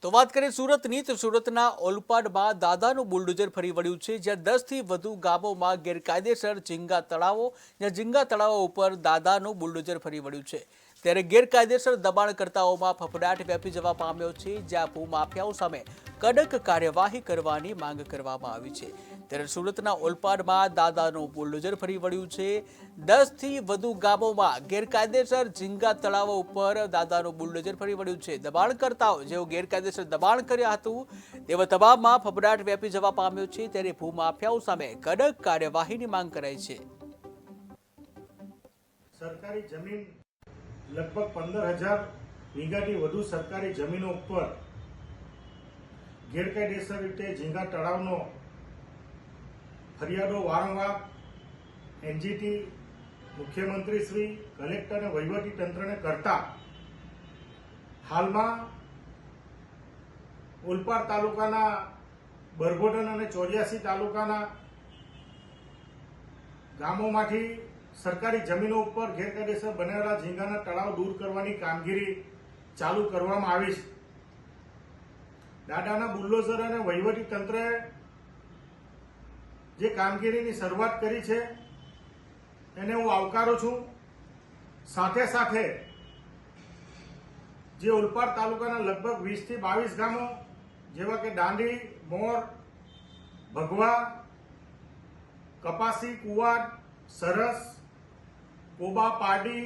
તો વાત કરીએ સુરતની તો સુરતના ઓલપાડમાં દાદાનું બુલડોઝર ફરી વળ્યું છે, જ્યાં 10થી વધુ ગામોમાં ગેરકાયદેસર ઝીંગા તળાવો જ્યાં ઝીંગા તળાવો ઉપર દાદાનું બુલડોઝર ફરી વળ્યું છે। ત્યારે ગેરકાયદેસર દબાણકર્તાઓમાં ફફડાટ વ્યાપી જવા પામ્યો છે, જ્યાં ભૂમાફિયાઓ સામે કડક કાર્યવાહી કરવાની માંગ કરવામાં આવી છે। ત્યારે સુરતના ઓલપાડમાં દાદાનું બુલડોઝર ફરી વળ્યું છે। 10થી વધુ ગામોમાં ગેરકાયદેસર ઝીંગા તળાવો ઉપર દાદાનું બુલડોઝર ફરી વળ્યું છે। દબાણકર્તાઓ જેઓ ગેરકાયદેસર દબાણ કર્યા હતું તેવા તમામમાં ફફડાટ વ્યાપી જવા પામ્યો છે। ત્યારે ભૂમાફિયાઓ સામે કડક કાર્યવાહીની માંગ કરાઈ છે। સરકારી જમીન લગભગ 15,000 વીઘાથી વધુ સરકારી જમીનો ઉપર ગેરકાયદેસર રીતે ઝીંગા તળાવનો ફરિયાદો વારંવાર એનજીટી, મુખ્યમંત્રી શ્રી, કલેક્ટર અને વહીવટી તંત્રને કરતા હાલમાં ઓલપાડ તાલુકાના બરગોટન અને 84 તાલુકાના ગામોમાંથી સરકારી જમીનો ઉપર ગેરકાયદેસર બનેલા ઝીંગાના તળાવ દૂર કરવાની કામગીરી ચાલુ કરવામાં આવી છે। દાદાના બુલડોઝર અને વહીવટી તંત્રએ જે કામગીરીની શરૂઆત કરી છે એને હું આવકારું છું। સાથે સાથે જે ઓલપાડ તાલુકાના લગભગ 20થી 22 ગામો જેવા કે દાંડી, મોર, ભગવા, કપાસી, કુવાડ, સરસ, કોબા, પારડી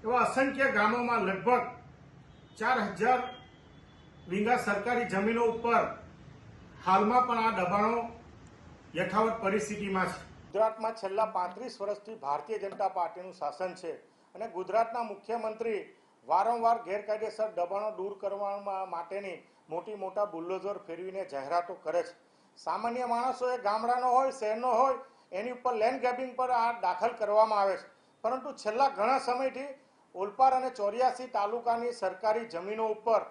એવા અસંખ્ય ગામોમાં લગભગ 4,000 વીઘા સરકારી જમીનો ઉપર હાલમાં પણ આ દબાણો યથાવત પરિસ્થિતિમાં છે। ગુજરાતમાં છેલ્લા 35 વર્ષથી ભારતીય જનતા પાર્ટીનું શાસન છે અને ગુજરાતના મુખ્યમંત્રી વારંવાર ગેરકાયદેસર દબાણો દૂર કરવા માટેની મોટા બુલડોઝર ફેરવીને જાહેરાતો કરે છે। સામાન્ય માણસોએ ગામડાનો હોય, શહેરનો હોય, એની ઉપર લેન્ડ ગ્રેબિંગ પર આ દાખલ કરવામાં આવે છે, પરંતુ છેલ્લા ઘણા સમયથી ઓલપાડ અને 84 તાલુકાની સરકારી જમીનો ઉપર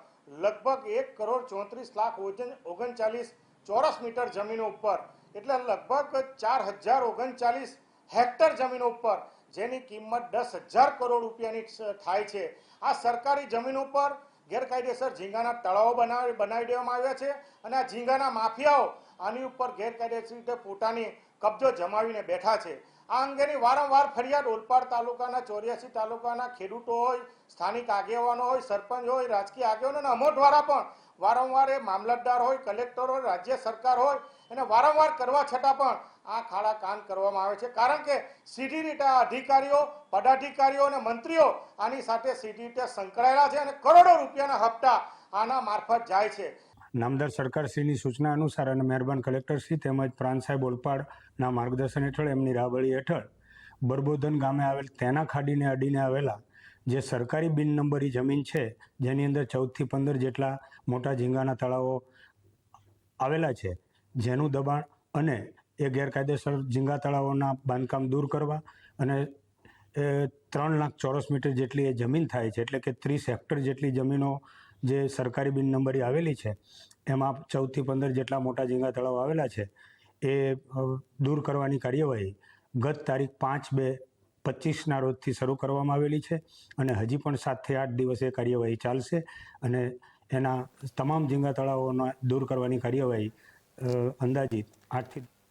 લગભગ 1,34,39,39 ચોરસ મીટર જમીનો ઉપર એટલે લગભગ 4,039 હેક્ટર જમીનો ઉપર જેની કિંમત 10,000 કરોડ રૂપિયાની થાય છે, આ સરકારી જમીનો પર ગેરકાયદેસર ઝીંગાના તળાવો બનાવી દેવામાં આવ્યા છે અને આ ઝીંગાના માફિયાઓ આની ઉપર ગેરકાયદેસર રીતે પોતાની કબજો જમાવીને બેઠા છે। આ અંગેની વારંવાર ફરિયાદ ઓલપાડ તાલુકાના 84 તાલુકાના ખેડૂતો હોય, સ્થાનિક આગેવાનો હોય, સરપંચ હોય, રાજકીય આગેવાનો અને અમો દ્વારા પણ વારંવાર એ મામલતદાર હોય, કલેક્ટર હોય, રાજ્ય સરકાર હોય એને વારંવાર કરવા છતાં પણ આ ખાડા કાન કરવામાં આવે છે, કારણ કે સીધી રીતે આ અધિકારીઓ, પદાધિકારીઓ અને મંત્રીઓ આની સાથે સીધી રીતે સંકળાયેલા છે અને કરોડો રૂપિયાના હપ્તા આના મારફત જાય છે। નામદાર સરકારશ્રીની સૂચના અનુસાર અને મહેરબાન કલેક્ટરશ્રી તેમજ પ્રાંત સાહેબ ઓલપાડના માર્ગદર્શન હેઠળ એમની રાહબરી હેઠળ બરબોધન ગામે આવેલ તેના ખાડીને અડીને આવેલા જે સરકારી બિનનંબરી જમીન છે, જેની અંદર 14થી 15 જેટલા મોટા ઝીંગાના તળાવો આવેલા છે, જેનું દબાણ અને એ ગેરકાયદેસર ઝીંગા તળાવોના બાંધકામ દૂર કરવા અને 3 લાખ ચોરસ મીટર જેટલી એ જમીન થાય છે, એટલે કે 30 હેક્ટર જેટલી જમીનો જે સરકારી બિનનંબરી આવેલી છે એમાં 14થી 15 જેટલા મોટા ઝીંગા તળાવ આવેલા છે, એ દૂર કરવાની કાર્યવાહી ગત તારીખ 5/2/25ના રોજથી શરૂ કરવામાં આવેલી છે અને હજી પણ 7 થી 8 દિવસ એ કાર્યવાહી ચાલશે અને એના તમામ ઝીંગા તળાવોના દૂર કરવાની કાર્યવાહી અંદાજિત 8 થી